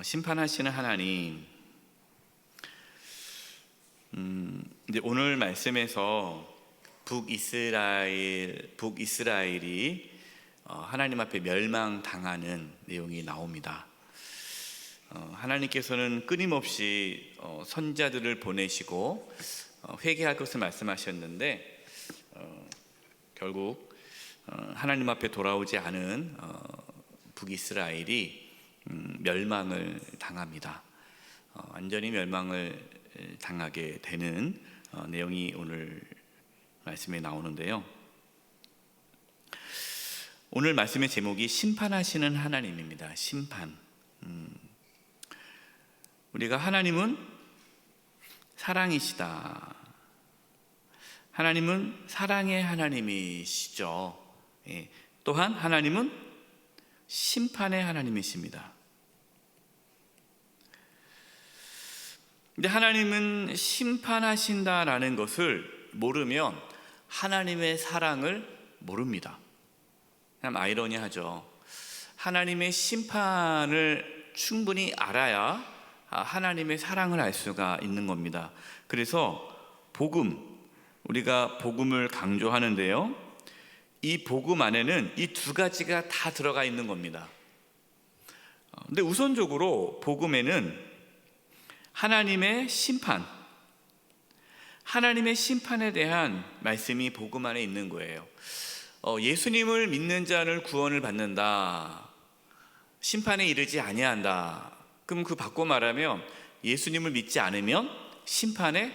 심판하시는 하나님. 이제 오늘 말씀에서 북이스라엘이 하나님 앞에 멸망당하는 내용이 나옵니다. 하나님께서는 끊임없이 선지자들을 보내시고 회개할 것을 말씀하셨는데 결국 하나님 앞에 돌아오지 않은 북이스라엘이 멸망을 당합니다. 완전히 멸망을 당하게 되는 내용이 오늘 말씀에 나오는데요. 오늘 말씀의 제목이 심판하시는 하나님입니다. 심판. 우리가 하나님은 사랑이시다. 하나님은 사랑의 하나님이시죠. 또한 하나님은 심판의 하나님이십니다. 근데 하나님은 심판하신다라는 것을 모르면 하나님의 사랑을 모릅니다. 참 아이러니하죠. 하나님의 심판을 충분히 알아야 하나님의 사랑을 알 수가 있는 겁니다. 그래서 우리가 복음을 강조하는데요, 이 복음 안에는 이 두 가지가 다 들어가 있는 겁니다. 근데 우선적으로 복음에는 하나님의 심판에 대한 말씀이 복음 안에 있는 거예요. 예수님을 믿는 자는 구원을 받는다, 심판에 이르지 아니한다. 그럼 그 바꿔 말하면 예수님을 믿지 않으면 심판에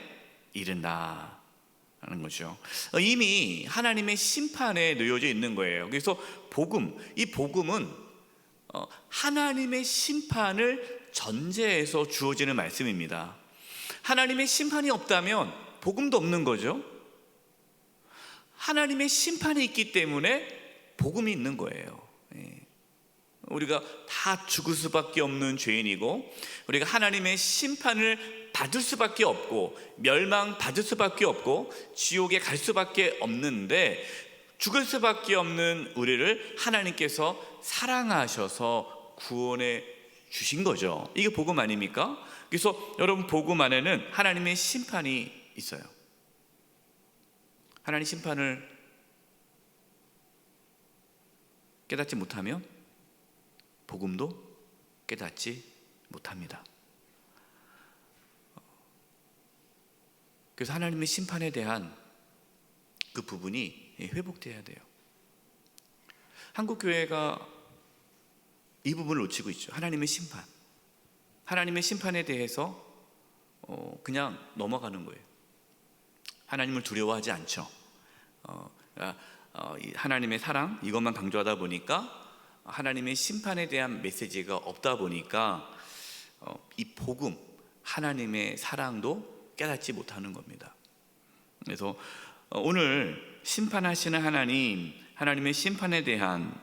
이른다 라는 거죠. 이미 하나님의 심판에 놓여져 있는 거예요. 그래서 이 복음은 하나님의 심판을 전제해서 주어지는 말씀입니다. 하나님의 심판이 없다면 복음도 없는 거죠. 하나님의 심판이 있기 때문에 복음이 있는 거예요. 우리가 다 죽을 수밖에 없는 죄인이고, 우리가 하나님의 심판을 받을 수밖에 없고, 멸망받을 수밖에 없고, 지옥에 갈 수밖에 없는데, 죽을 수밖에 없는 우리를 하나님께서 사랑하셔서 구원해 주신 거죠. 이게 복음 아닙니까? 그래서 여러분, 복음 안에는 하나님의 심판이 있어요. 하나님 심판을 깨닫지 못하면 복음도 깨닫지 못합니다. 그래서 하나님의 심판에 대한 그 부분이 회복돼야 돼요. 한국교회가 이 부분을 놓치고 있죠. 하나님의 심판에 대해서 그냥 넘어가는 거예요. 하나님을 두려워하지 않죠. 하나님의 사랑 이것만 강조하다 보니까 하나님의 심판에 대한 메시지가 없다 보니까 이 복음, 하나님의 사랑도 깨닫지 못하는 겁니다. 그래서 오늘 심판하시는 하나님의 심판에 대한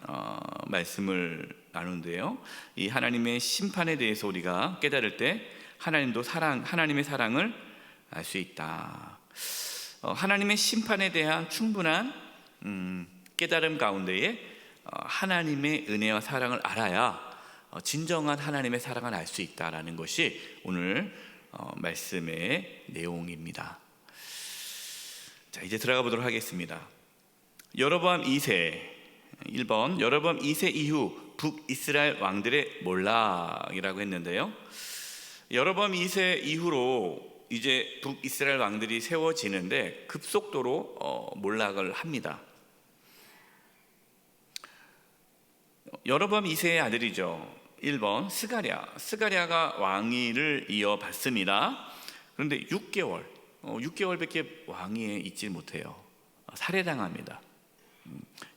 말씀을 나누는데요, 이 하나님의 심판에 대해서 우리가 깨달을 때 하나님의 사랑을 알 수 있다. 하나님의 심판에 대한 충분한 깨달음 가운데에 하나님의 은혜와 사랑을 알아야 진정한 하나님의 사랑을 알 수 있다라는 것이 오늘 말씀의 내용입니다. 자, 이제 들어가 보도록 하겠습니다. 여로보암 2세 1번, 여로보암 2세 이후 북이스라엘 왕들의 몰락이라고 했는데요, 여로보암 2세 이후로 이제 북이스라엘 왕들이 세워지는데 급속도로 몰락을 합니다. 여로보암 2세의 아들이죠. 1번 스가랴가 왕위를 이어받습니다. 그런데 6개월밖에 왕위에 있지 못해요. 살해당합니다.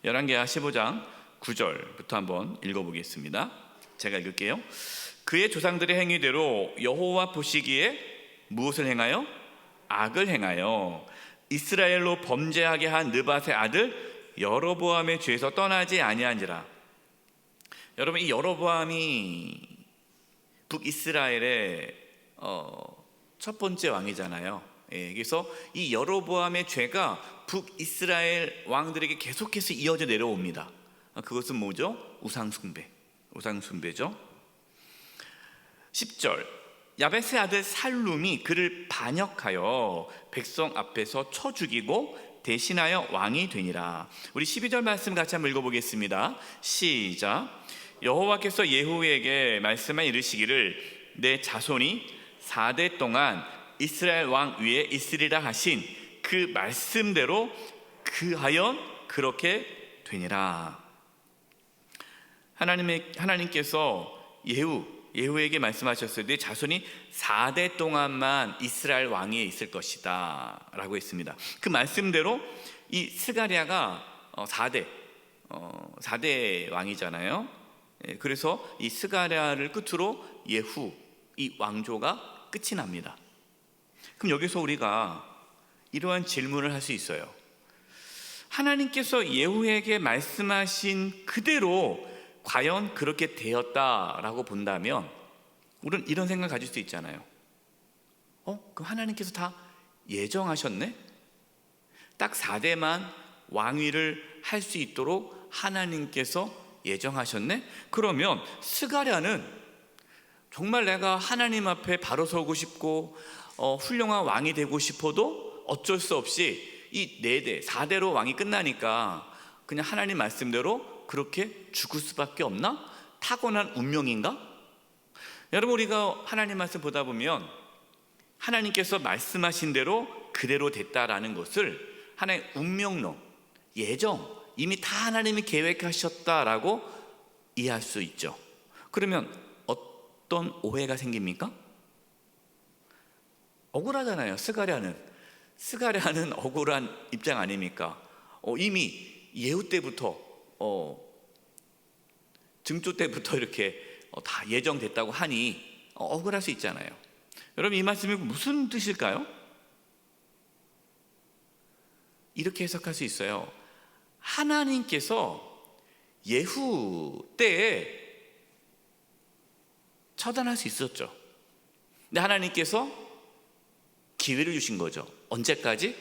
열왕기하 15장 9절부터 한번 읽어보겠습니다. 제가 읽을게요. 그의 조상들의 행위대로 여호와 보시기에 무엇을 행하여? 악을 행하여 이스라엘로 범죄하게 한 느밧의 아들 여로보암의 죄에서 떠나지 아니한지라. 여러분, 이 여로보암이 북이스라엘의 첫 번째 왕이잖아요. 그래서 이 여로보암의 죄가 북이스라엘 왕들에게 계속해서 이어져 내려옵니다. 그것은 뭐죠? 우상숭배죠. 10절, 야베스의 아들 살룸이 그를 반역하여 백성 앞에서 쳐 죽이고 대신하여 왕이 되니라. 우리 12절 말씀 같이 한번 읽어보겠습니다. 시작. 여호와께서 예후에게 말씀하 이르시기를 내 자손이 4대 동안 이스라엘 왕 위에 있으리라 하신 그 말씀대로 그하여 그렇게 되니라. 하나님께서 예후에게 말씀하셨어요. 내 자손이 4대 동안만 이스라엘 왕위에 있을 것이다 라고 했습니다. 그 말씀대로 이 스가랴가 4대 왕이잖아요. 그래서 이 스가랴를 끝으로 예후, 이 왕조가 끝이 납니다. 그럼 여기서 우리가 이러한 질문을 할 수 있어요. 하나님께서 예후에게 말씀하신 그대로 과연 그렇게 되었다라고 본다면 우리는 이런 생각을 가질 수 있잖아요. 그럼 하나님께서 다 예정하셨네? 딱 4대만 왕위를 할 수 있도록 하나님께서 예정하셨네? 그러면 스가랴는 정말 내가 하나님 앞에 바로 서고 싶고 훌륭한 왕이 되고 싶어도 어쩔 수 없이 이 4대, 4대로 왕이 끝나니까 그냥 하나님 말씀대로 그렇게 죽을 수밖에 없나? 타고난 운명인가? 여러분, 우리가 하나님 말씀 보다 보면 하나님께서 말씀하신 대로 그대로 됐다라는 것을 하나의 운명론, 예정, 이미 다 하나님이 계획하셨다라고 이해할 수 있죠. 그러면 어떤 오해가 생깁니까? 억울하잖아요. 스가랴는 억울한 입장 아닙니까? 이미 예후 때부터 증조 때부터 이렇게 다 예정됐다고 하니 억울할 수 있잖아요. 여러분, 이 말씀이 무슨 뜻일까요? 이렇게 해석할 수 있어요. 하나님께서 예후 때에 처단할 수 있었죠. 근데 하나님께서 기회를 주신 거죠. 언제까지?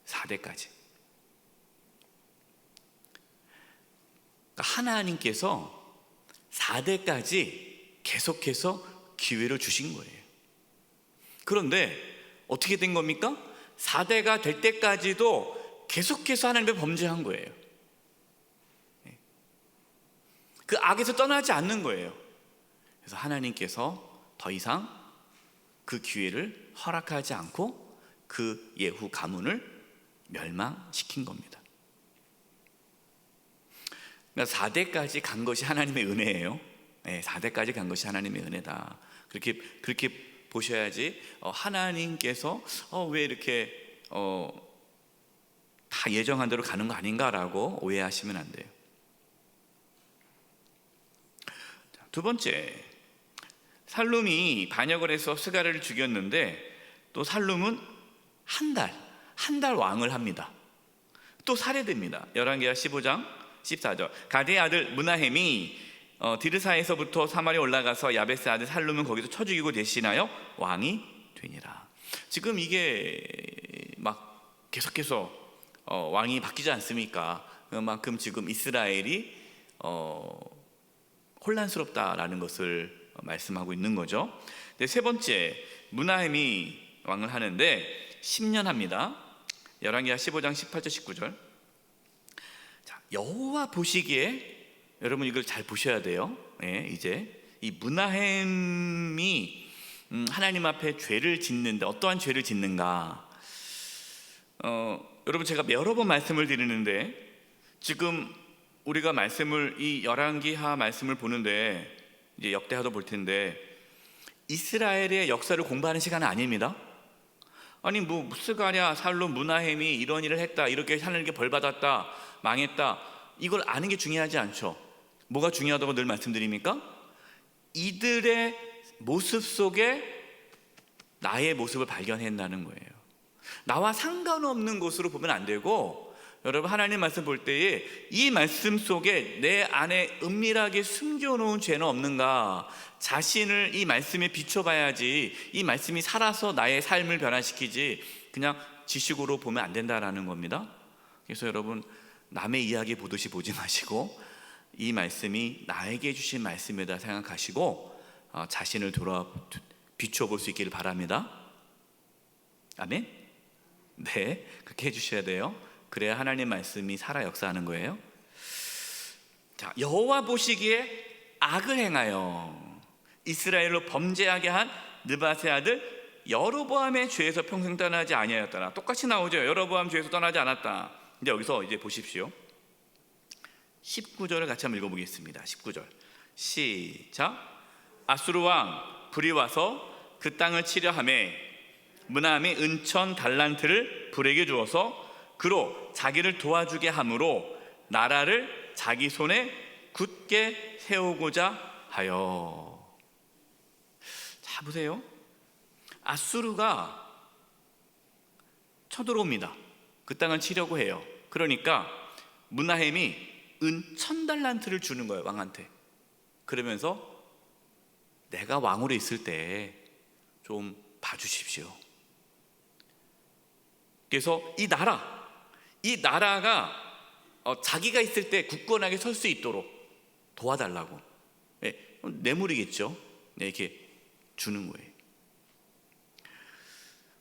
4대까지. 그러니까 하나님께서 4대까지 계속해서 기회를 주신 거예요. 그런데 어떻게 된 겁니까? 4대가 될 때까지도 계속해서 하나님의 범죄한 거예요. 그 악에서 떠나지 않는 거예요. 그래서 하나님께서 더 이상 그 기회를 허락하지 않고 그 예후 가문을 멸망시킨 겁니다. 그러니까 4대까지 간 것이 하나님의 은혜예요. 4대까지 간 것이 하나님의 은혜다. 그렇게 보셔야지 하나님께서 왜 이렇게 다 예정한 대로 가는 거 아닌가라고 오해하시면 안 돼요. 두 번째, 살룸이 반역을 해서 스가랴를 죽였는데 또 살룸은 한 달 왕을 합니다. 또 살해됩니다. 열왕기하 15장 14절. 가드의 아들 므나헴이 디르사에서부터 사마리아 올라가서 야베스 아들 살룸은 거기서 쳐 죽이고 대신하여 왕이 되니라. 지금 이게 막 계속해서 왕이 바뀌지 않습니까? 그만큼 지금 이스라엘이 혼란스럽다라는 것을 말씀하고 있는 거죠. 세 번째, 므나헴이 왕을 하는데 10년 합니다. 열왕기하 15장 18절 19절. 여호와 보시기에 여러분 이걸 잘 보셔야 돼요. 이제 이 므나헴이 하나님 앞에 죄를 짓는데 어떠한 죄를 짓는가? 여러분, 제가 여러 번 말씀을 드리는데 지금 우리가 말씀을 이 열왕기하 말씀을 보는데 이제 역대하도 볼 텐데 이스라엘의 역사를 공부하는 시간은 아닙니다. 아니 스가랴, 살룸, 므나헴이 이런 일을 했다, 이렇게 하나님께 벌 받았다, 망했다, 이걸 아는 게 중요하지 않죠. 뭐가 중요하다고 늘 말씀드립니까? 이들의 모습 속에 나의 모습을 발견한다는 거예요. 나와 상관없는 것으로 보면 안 되고, 여러분 하나님 말씀 볼 때에 이 말씀 속에 내 안에 은밀하게 숨겨놓은 죄는 없는가, 자신을 이 말씀에 비춰봐야지 이 말씀이 살아서 나의 삶을 변화시키지 그냥 지식으로 보면 안 된다라는 겁니다. 그래서 여러분, 남의 이야기 보듯이 보지 마시고 이 말씀이 나에게 주신 말씀이다 생각하시고 자신을 돌아 비추어 볼 수 있기를 바랍니다. 아멘? 네, 그렇게 해주셔야 돼요. 그래야 하나님 말씀이 살아 역사하는 거예요. 자, 여호와 보시기에 악을 행하여 이스라엘로 범죄하게 한 느밧의 아들 여로보암의 죄에서 평생 떠나지 아니하였더라. 똑같이 나오죠. 여로보암 죄에서 떠나지 않았다. 근데 여기서 이제 보십시오. 19절을 같이 한번 읽어보겠습니다. 19절 시작. 아수르 왕 불이 와서 그 땅을 치려 하매 므나함이 은천 달란트를 불에게 주어서 그로 자기를 도와주게 함으로 나라를 자기 손에 굳게 세우고자 하여. 자, 보세요. 아수르가 쳐들어옵니다. 그 땅을 치려고 해요. 그러니까 므나헴이 은천 달란트를 주는 거예요, 왕한테. 그러면서 내가 왕으로 있을 때 좀 봐주십시오. 그래서 이 나라가 자기가 있을 때 굳건하게 설 수 있도록 도와달라고. 네, 뇌물이겠죠. 네, 이렇게 주는 거예요.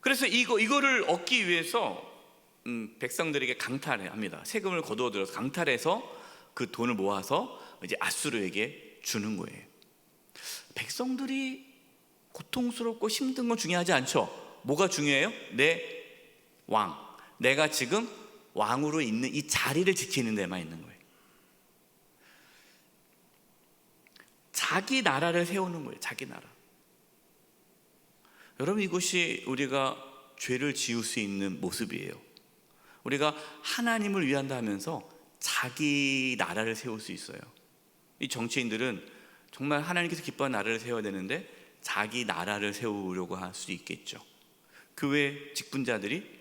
그래서 이거를 얻기 위해서 백성들에게 강탈합니다. 세금을 거두어들여서 강탈해서 그 돈을 모아서 이제 아수르에게 주는 거예요. 백성들이 고통스럽고 힘든 건 중요하지 않죠. 뭐가 중요해요? 내 왕, 내가 지금 왕으로 있는 이 자리를 지키는 데만 있는 거예요. 자기 나라를 세우는 거예요. 자기 나라. 여러분, 이것이 우리가 죄를 지을 수 있는 모습이에요. 우리가 하나님을 위한다 하면서 자기 나라를 세울 수 있어요. 이 정치인들은 정말 하나님께서 기뻐하는 나라를 세워야 되는데 자기 나라를 세우려고 할 수 있겠죠. 교회 직분자들이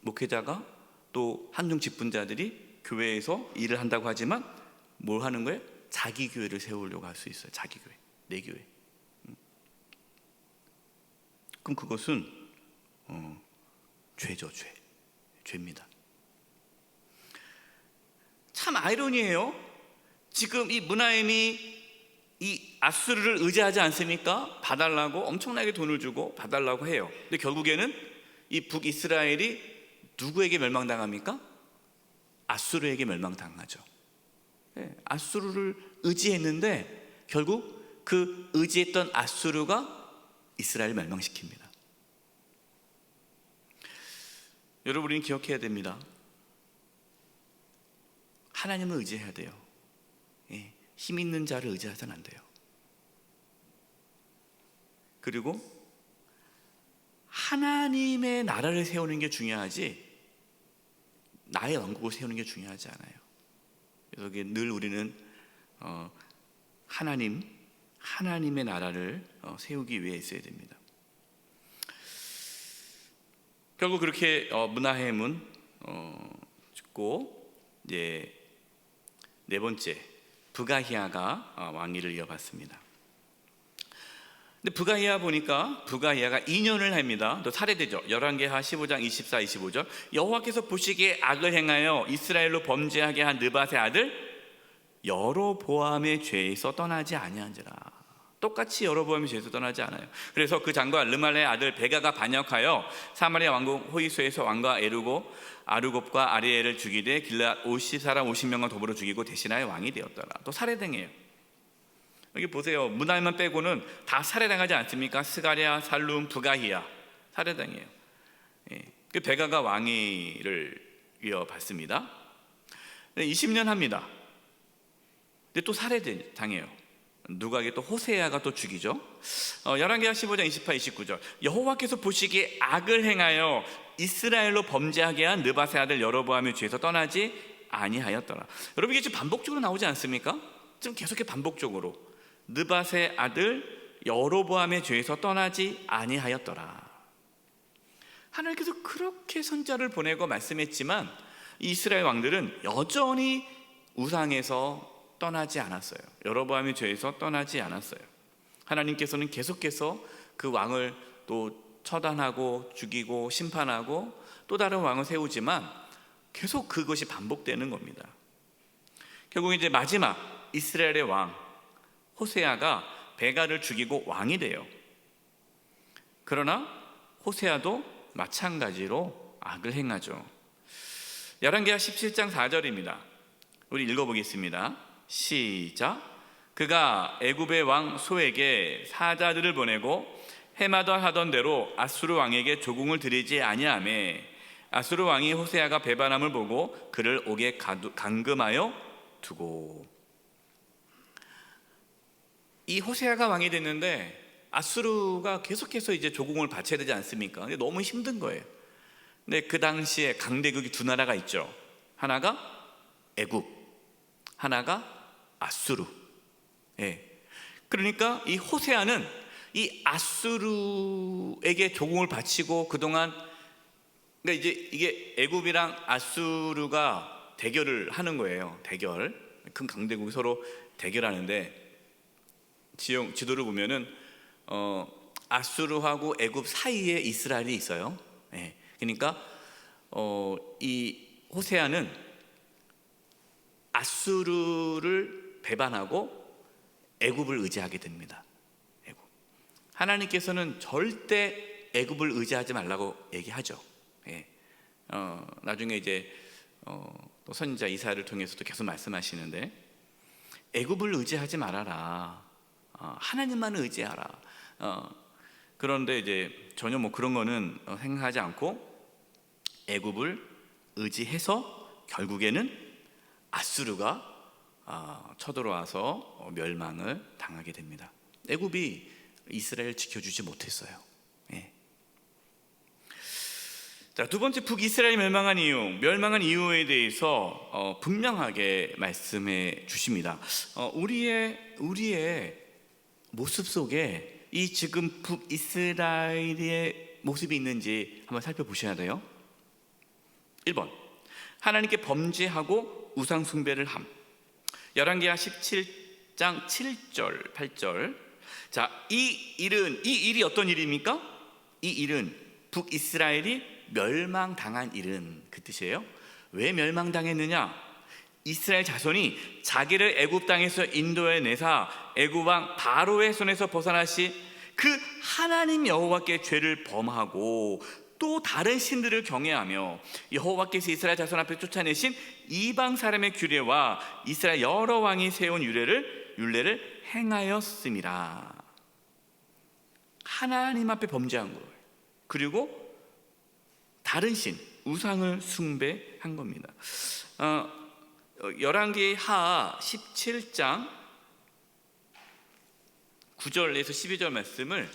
목회자가 또 한중 직분자들이 교회에서 일을 한다고 하지만 뭘 하는 거예요? 자기 교회를 세우려고 할 수 있어요. 자기 교회, 내 교회. 그럼 그것은 죄죠. 죄입니다. 참 아이러니해요. 지금 이 므나헴이 이 아수르를 의지하지 않습니까? 봐달라고 엄청나게 돈을 주고 봐달라고 해요. 근데 결국에는 이 북이스라엘이 누구에게 멸망당합니까? 아수르에게 멸망당하죠. 네, 아수르를 의지했는데 결국 그 의지했던 아수르가 이스라엘을 멸망시킵니다. 여러분, 우리는 기억해야 됩니다. 하나님을 의지해야 돼요. 힘 있는 자를 의지해서는 안 돼요. 그리고 하나님의 나라를 세우는 게 중요하지 나의 왕국을 세우는 게 중요하지 않아요. 그래서 늘 우리는 하나님의 나라를 세우기 위해 있어야 됩니다. 결국 그렇게 므나헴은 죽고 이제 네 번째 부가히야가 왕위를 이어받습니다. 근데 부가히야 보니까 부가히야가 2년을 합니다. 또 살해되죠. 열왕기하 15장 24, 25절 여호와께서 보시기에 악을 행하여 이스라엘로 범죄하게 한 느밧의 아들 여로보암의 죄에서 떠나지 아니한지라. 똑같이 여로보암의 죄에서 떠나지 않아요. 그래서 그 장과 르말레의 아들 베가가 반역하여 사마리아 왕국 호이소에서 왕과 아르곱과 아리엘을 죽이되 길앗 50사람 50명과 더불어 죽이고 대신하여 왕이 되었더라. 또 살해당해요. 여기 보세요. 므나헴만 빼고는 다 살해당하지 않습니까? 스가랴, 살룸, 부가히야 살해당해요. 그 베가가 왕위를 이어받습니다. 20년 합니다. 근데 또 살해당해요. 누가에게 또 호세아가 또 죽이죠. 열왕기하 15장 28, 29절 여호와께서 보시기에 악을 행하여 이스라엘로 범죄하게 한 느밧의 아들 여로보암의 죄에서 떠나지 아니하였더라. 여러분, 이게 지금 반복적으로 나오지 않습니까? 지금 계속해 반복적으로 느밧의 아들 여로보암의 죄에서 떠나지 아니하였더라. 하나님께서 그렇게 선자를 보내고 말씀했지만 이스라엘 왕들은 여전히 우상에서 떠나지 않았어요. 여로보암의 죄에서 떠나지 않았어요. 하나님께서는 계속해서 그 왕을 또 처단하고 죽이고 심판하고 또 다른 왕을 세우지만 계속 그것이 반복되는 겁니다. 결국 이제 마지막 이스라엘의 왕 호세아가 베가를 죽이고 왕이 돼요. 그러나 호세아도 마찬가지로 악을 행하죠. 열왕기하 17장 4절입니다. 우리 읽어보겠습니다. 시작. 그가 애굽의 왕 소에게 사자들을 보내고 해마다 하던 대로 아수르 왕에게 조공을 드리지 아니하매 아수르 왕이 호세아가 배반함을 보고 그를 옥에 감금하여 두고. 이 호세아가 왕이 됐는데 아수르가 계속해서 이제 조공을 바쳐야 되지 않습니까? 근데 너무 힘든 거예요. 근데 그 당시에 강대국이 두 나라가 있죠. 하나가 애굽, 하나가 아수르. 예. 그러니까 이 호세아는 이 아수르에게 조공을 바치고 그동안, 그러니까 이제 이게 애굽이랑 아수르가 대결을 하는 거예요. 대결. 큰 강대국이 서로 대결하는데 지도를 보면은 아수르하고 애굽 사이에 이스라엘이 있어요. 예. 그러니까 이 호세아는 아수르를 배반하고 애굽을 의지하게 됩니다. 애굽. 하나님께서는 절대 애굽을 의지하지 말라고 얘기하죠. 예. 나중에 이제 또 선지자 이사야를 통해서도 계속 말씀하시는데 애굽을 의지하지 말아라. 하나님만 의지하라. 그런데 이제 전혀 뭐 그런 거는 생각하지 않고 애굽을 의지해서 결국에는 아수르가 쳐들어와서 멸망을 당하게 됩니다. 애굽이 이스라엘 지켜주지 못했어요. 예. 자, 두 번째 북이스라엘 멸망한 이유에 대해서 분명하게 말씀해 주십니다. 우리의 모습 속에 이 지금 북이스라엘의 모습이 있는지 한번 살펴보셔야 돼요. 1번, 하나님께 범죄하고 우상 숭배를 함. 열왕기하 17장 7절 8절. 자, 이 일이 어떤 일입니까? 이 일은 북이스라엘이 멸망당한 일은 그 뜻이에요. 왜 멸망당했느냐? 이스라엘 자손이 자기를 애굽 땅에서 인도해 내사 애굽 왕 바로의 손에서 벗어나시 그 하나님 여호와께 죄를 범하고 또 다른 신들을 경외하며 여호와께서 이스라엘 자손 앞에 쫓아내신 이방 사람의 규례와 이스라엘 여러 왕이 세운 율례를 행하였음이라. 하나님 앞에 범죄한 거예요. 그리고 다른 신, 우상을 숭배한 겁니다. 열왕기하 17장 9절에서 12절 말씀을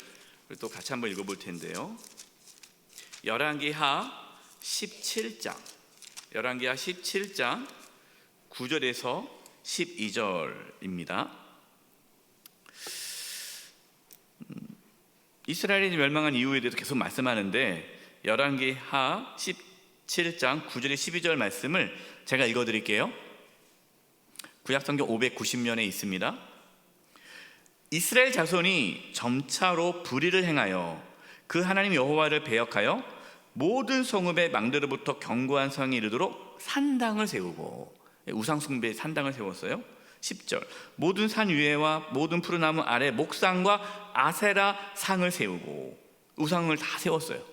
또 같이 한번 읽어볼 텐데요. 열왕기하 17장 9절에서 12절입니다. 이스라엘이 멸망한 이유에 대해서 계속 말씀하는데 열왕기하 17장 9절에 12절 말씀을 제가 읽어드릴게요. 구약성경 590면에 있습니다. 이스라엘 자손이 점차로 불의를 행하여 그 하나님 여호와를 배역하여 모든 성읍의 망대로부터 견고한 성에 이르도록 산당을 세우고, 우상 숭배의 산당을 세웠어요. 10절, 모든 산 위에와 모든 푸른 나무 아래 목상과 아세라 상을 세우고 우상을 다 세웠어요.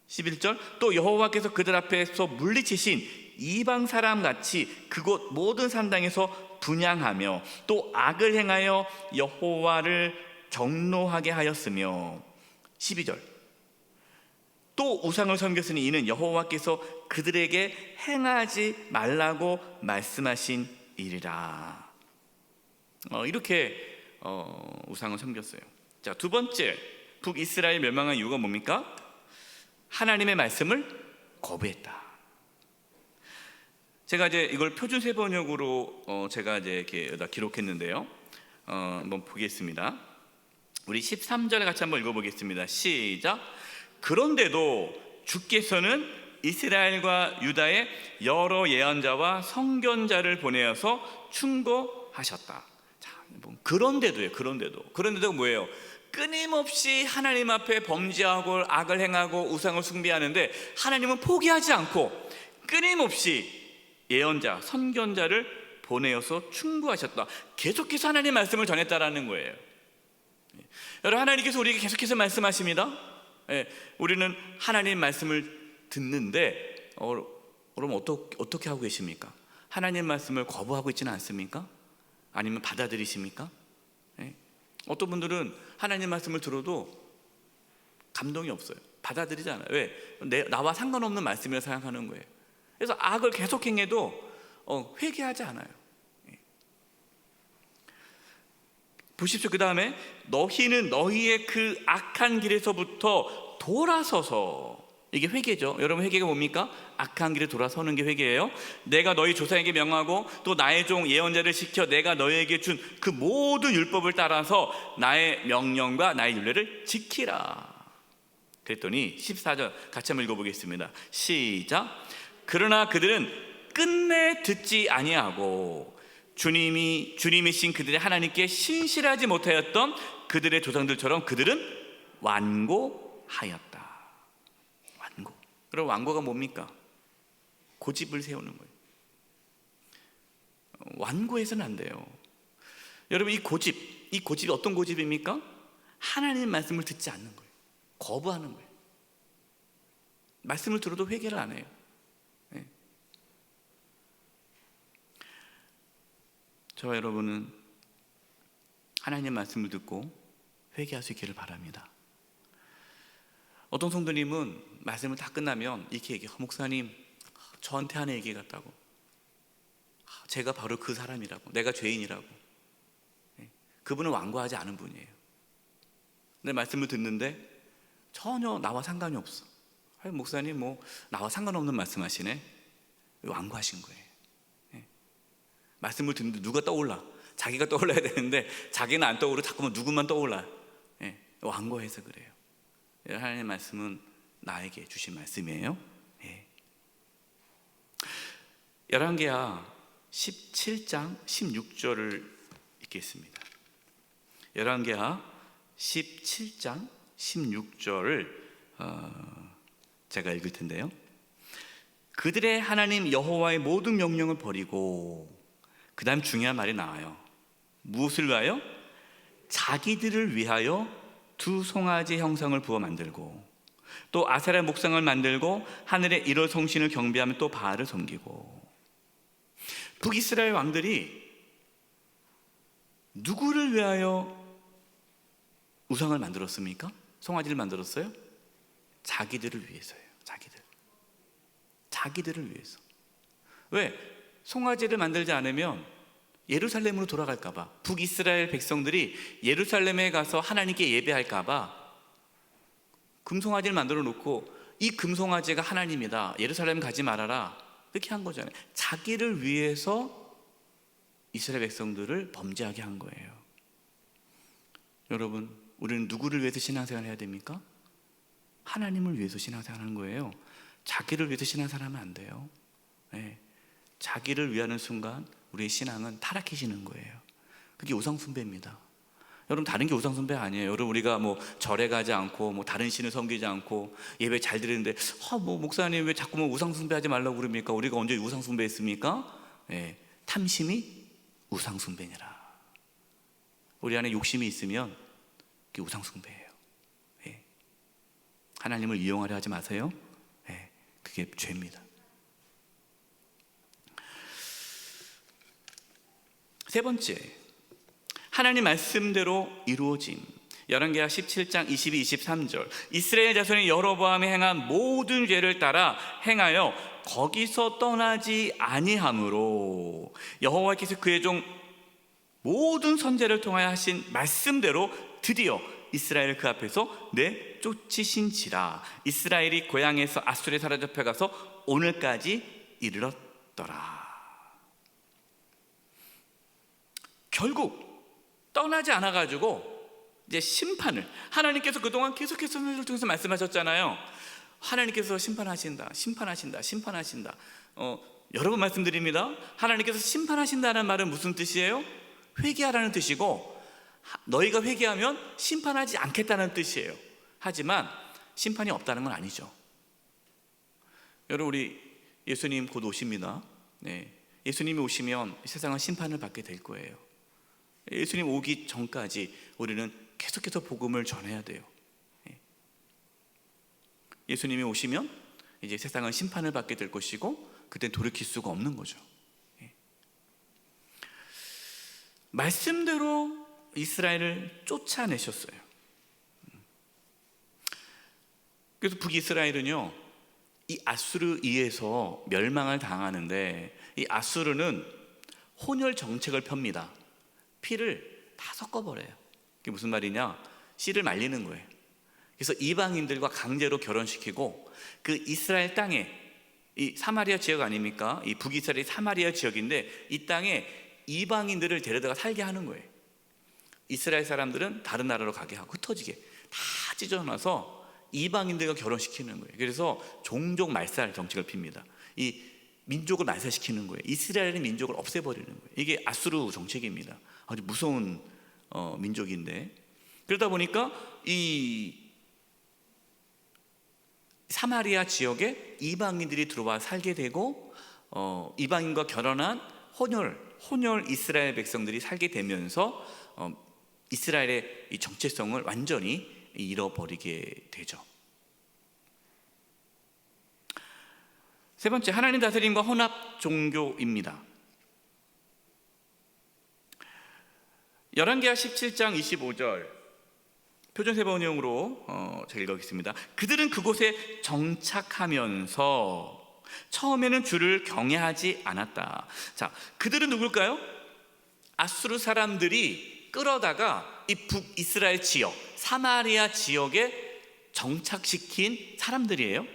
11절, 또 여호와께서 그들 앞에서 물리치신 이방 사람 같이 그곳 모든 산당에서 분향하며 또 악을 행하여 여호와를 경노하게 하였으며 12절, 또 우상을 섬겼으니 이는 여호와께서 그들에게 행하지 말라고 말씀하신 일이라. 이렇게 우상을 섬겼어요. 자, 두 번째 북이스라엘 멸망한 이유가 뭡니까? 하나님의 말씀을 거부했다. 제가 이제 이걸 표준세 번역으로 제가 이제 이렇게 여기다 기록했는데요. 한번 보겠습니다. 우리 13절에 같이 한번 읽어보겠습니다. 시작. 그런데도 주께서는 이스라엘과 유다의 여러 예언자와 선견자를 보내어서 충고하셨다. 자, 그런데도 뭐예요? 끊임없이 하나님 앞에 범죄하고 악을 행하고 우상을 숭배하는데 하나님은 포기하지 않고 끊임없이 예언자, 선견자를 보내어서 충고하셨다. 계속해서 하나님 말씀을 전했다라는 거예요. 여러분, 하나님께서 우리에게 계속해서 말씀하십니다. 우리는 하나님 말씀을 듣는데 그럼 어떻게 하고 계십니까? 하나님 말씀을 거부하고 있지는 않습니까? 아니면 받아들이십니까? 어떤 분들은 하나님 말씀을 들어도 감동이 없어요. 받아들이지 않아요. 왜? 나와 상관없는 말씀이라고 생각하는 거예요. 그래서 악을 계속 행해도 회개하지 않아요. 보십시오. 그 다음에 너희는 너희의 그 악한 길에서부터 돌아서서, 이게 회개죠. 여러분, 회개가 뭡니까? 악한 길에 돌아서는 게 회개예요. 내가 너희 조상에게 명하고 또 나의 종 예언자를 시켜 내가 너희에게 준 그 모든 율법을 따라서 나의 명령과 나의 율례를 지키라. 그랬더니 14절 같이 한번 읽어보겠습니다. 시작. 그러나 그들은 끝내 듣지 아니하고 주님이신 그들의 하나님께 신실하지 못하였던 그들의 조상들처럼 그들은 완고하였다. 완고. 그럼 완고가 뭡니까? 고집을 세우는 거예요. 완고해서는 안 돼요. 여러분, 이 고집이 어떤 고집입니까? 하나님 말씀을 듣지 않는 거예요. 거부하는 거예요. 말씀을 들어도 회개를 안 해요. 저와 여러분은 하나님 말씀을 듣고 회개할 수 있기를 바랍니다. 어떤 성도님은 말씀을 다 끝나면 이렇게 얘기해요. 목사님, 저한테 하는 얘기 같다고. 제가 바로 그 사람이라고, 내가 죄인이라고. 그분은 완고하지 않은 분이에요. 내 말씀을 듣는데 전혀 나와 상관이 없어. 목사님, 나와 상관없는 말씀하시네. 완고하신 거예요. 말씀을 듣는데 누가 떠올라? 자기가 떠올라야 되는데 자기는 안 떠오르고 자꾸만 누구만 떠올라. 완고해서 그래요. 하나님의 말씀은 나에게 주신 말씀이에요. 열왕기하 17장 16절을 읽겠습니다. 열왕기하 17장 16절을 제가 읽을 텐데요. 그들의 하나님 여호와의 모든 명령을 버리고, 그 다음 중요한 말이 나와요. 무엇을 위하여? 자기들을 위하여 두 송아지 형상을 부어 만들고, 또 아세라 목상을 만들고 하늘의 일월 성신을 경배하며 또 바알을 섬기고. 북이스라엘 왕들이 누구를 위하여 우상을 만들었습니까? 송아지를 만들었어요? 자기들을 위해서예요. 자기들을 위해서. 왜? 송아지를 만들지 않으면 예루살렘으로 돌아갈까봐, 북이스라엘 백성들이 예루살렘에 가서 하나님께 예배할까봐 금송아지를 만들어 놓고, 이 금송아지가 하나님이다, 예루살렘 가지 말아라, 이렇게 한 거잖아요. 자기를 위해서 이스라엘 백성들을 범죄하게 한 거예요. 여러분, 우리는 누구를 위해서 신앙생활을 해야 됩니까? 하나님을 위해서 신앙생활하는 거예요. 자기를 위해서 신앙생활하면 안 돼요. 자기를 위하는 순간 우리의 신앙은 타락해지는 거예요. 그게 우상숭배입니다. 여러분, 다른 게 우상숭배 아니에요. 여러분, 우리가 절에 가지 않고 다른 신을 섬기지 않고 예배 잘 드리는데 목사님 왜 자꾸 우상숭배하지 말라고 그럽니까? 우리가 언제 우상숭배했습니까? 탐심이 우상숭배니라. 우리 안에 욕심이 있으면 그게 우상숭배예요. 하나님을 이용하려 하지 마세요. 그게 죄입니다. 세 번째, 하나님 말씀대로 이루어짐. 열왕기하 17장 22, 23절. 이스라엘 자손이 여로보암이 행한 모든 죄를 따라 행하여 거기서 떠나지 아니함으로 여호와께서 그의 종 모든 선지자를 통하여 하신 말씀대로 드디어 이스라엘을 그 앞에서 내쫓으신지라. 이스라엘이 고향에서 아수르에 사로잡혀가서 오늘까지 이르렀더라. 결국 떠나지 않아가지고 이제 심판을, 하나님께서 그동안 계속해서 선지자를 통해서 말씀하셨잖아요. 하나님께서 심판하신다. 여러 번 말씀드립니다. 하나님께서 심판하신다는 말은 무슨 뜻이에요? 회개하라는 뜻이고, 너희가 회개하면 심판하지 않겠다는 뜻이에요. 하지만 심판이 없다는 건 아니죠. 여러분, 우리 예수님 곧 오십니다. 예수님이 오시면 세상은 심판을 받게 될 거예요. 예수님 오기 전까지 우리는 계속해서 복음을 전해야 돼요. 예수님이 오시면 이제 세상은 심판을 받게 될 것이고 그때 돌이킬 수가 없는 거죠. 말씀대로 이스라엘을 쫓아내셨어요. 그래서 북이스라엘은요, 이 아수르에 의해서 멸망을 당하는데, 이 아수르는 혼혈 정책을 펴니다. 피를 다 섞어버려요. 그게 무슨 말이냐? 씨를 말리는 거예요. 그래서 이방인들과 강제로 결혼시키고 그 이스라엘 땅에, 이 사마리아 지역 아닙니까? 이 북이스라엘이 사마리아 지역인데 이 땅에 이방인들을 데려다가 살게 하는 거예요. 이스라엘 사람들은 다른 나라로 가게 하고 흩어지게 다 찢어놔서 이방인들과 결혼시키는 거예요. 그래서 종족 말살 정책을 핍니다. 이 민족을 말살시키는 거예요. 이스라엘의 민족을 없애버리는 거예요. 이게 아수르 정책입니다. 아주 무서운 민족인데, 그러다 보니까 이 사마리아 지역에 이방인들이 들어와 살게 되고 이방인과 결혼한 혼혈 이스라엘 백성들이 살게 되면서 이스라엘의 이 정체성을 완전히 잃어버리게 되죠. 세 번째, 하나님 다스림과 혼합 종교입니다. 열왕기하 17장 25절 표준세번역으로 제가 읽어보겠습니다. 그들은 그곳에 정착하면서 처음에는 주를 경외하지 않았다. 자, 그들은 누굴까요? 아수르 사람들이 끌어다가 이 북이스라엘 지역, 사마리아 지역에 정착시킨 사람들이에요.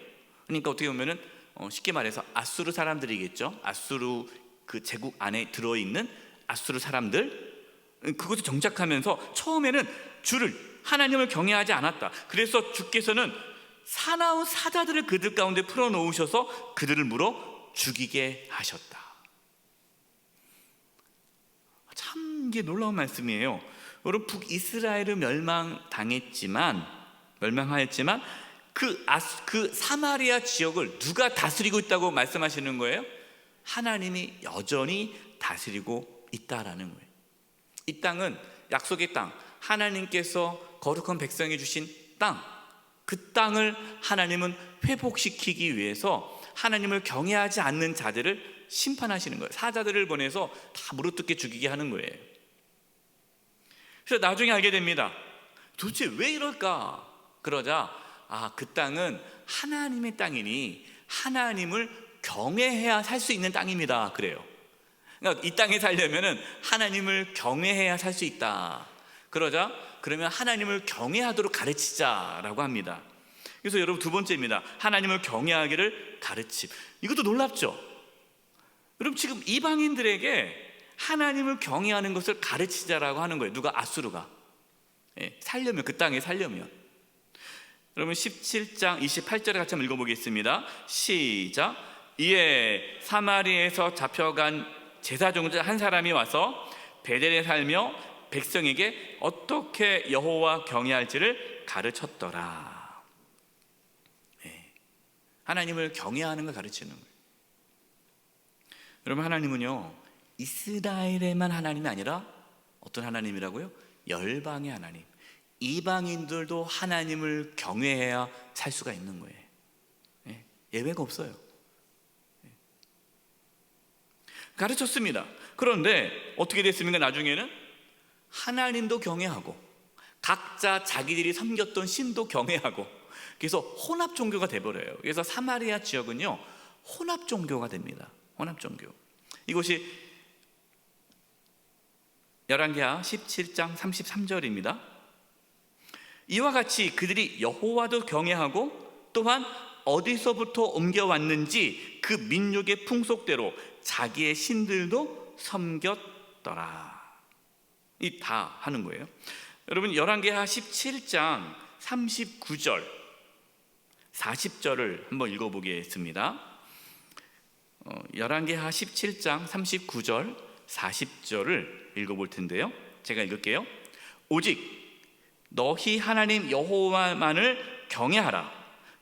그러니까 어떻게 보면은 쉽게 말해서 아수르 사람들이겠죠. 아수르 그 제국 안에 들어있는 아수르 사람들, 그곳에 정착하면서 처음에는 하나님을 경외하지 않았다. 그래서 주께서는 사나운 사자들을 그들 가운데 풀어놓으셔서 그들을 물어 죽이게 하셨다. 참 이게 놀라운 말씀이에요. 여러분, 북이스라엘은 멸망하였지만 그 사마리아 지역을 누가 다스리고 있다고 말씀하시는 거예요? 하나님이 여전히 다스리고 있다라는 거예요. 이 땅은 약속의 땅, 하나님께서 거룩한 백성이 주신 땅, 그 땅을 하나님은 회복시키기 위해서 하나님을 경외하지 않는 자들을 심판하시는 거예요. 사자들을 보내서 다 무릎뜯게 죽이게 하는 거예요. 그래서 나중에 알게 됩니다. 도대체 왜 이럴까? 그러자 그 땅은 하나님의 땅이니 하나님을 경외해야 살 수 있는 땅입니다. 그래요. 그러니까 이 땅에 살려면은 하나님을 경외해야 살 수 있다. 그러자 그러면 하나님을 경외하도록 가르치자라고 합니다. 그래서 여러분, 두 번째입니다. 하나님을 경외하기를 가르침. 이것도 놀랍죠? 여러분, 지금 이방인들에게 하나님을 경외하는 것을 가르치자라고 하는 거예요. 누가? 아수르가. 살려면, 그 땅에 살려면. 여러분, 17장 28절에 같이 한번 읽어보겠습니다. 시작. 이에 사마리아에서 잡혀간 제사종자 한 사람이 와서 베델에 살며 백성에게 어떻게 여호와 경외할지를 가르쳤더라. 하나님을 경외하는 걸 가르치는 거예요. 여러분, 하나님은요, 이스라엘에만 하나님이 아니라 어떤 하나님이라고요? 열방의 하나님, 이방인들도 하나님을 경외해야 살 수가 있는 거예요. 예외가 없어요. 가르쳤습니다. 그런데 어떻게 됐습니까? 나중에는 하나님도 경외하고 각자 자기들이 섬겼던 신도 경외하고, 그래서 혼합 종교가 돼버려요. 그래서 사마리아 지역은요, 혼합 종교가 됩니다. 혼합 종교. 이것이 열왕기하 17장 33절입니다. 이와 같이 그들이 여호와도 경외하고 또한 어디서부터 옮겨왔는지 그 민족의 풍속대로 자기의 신들도 섬겼더라. 이 다 하는 거예요. 여러분, 열왕기하 17장 39절 40절을 한번 읽어보겠습니다. 열왕기하 17장 39절 40절을 읽어볼 텐데요, 제가 읽을게요. 오직 너희 하나님 여호와만을 경외하라.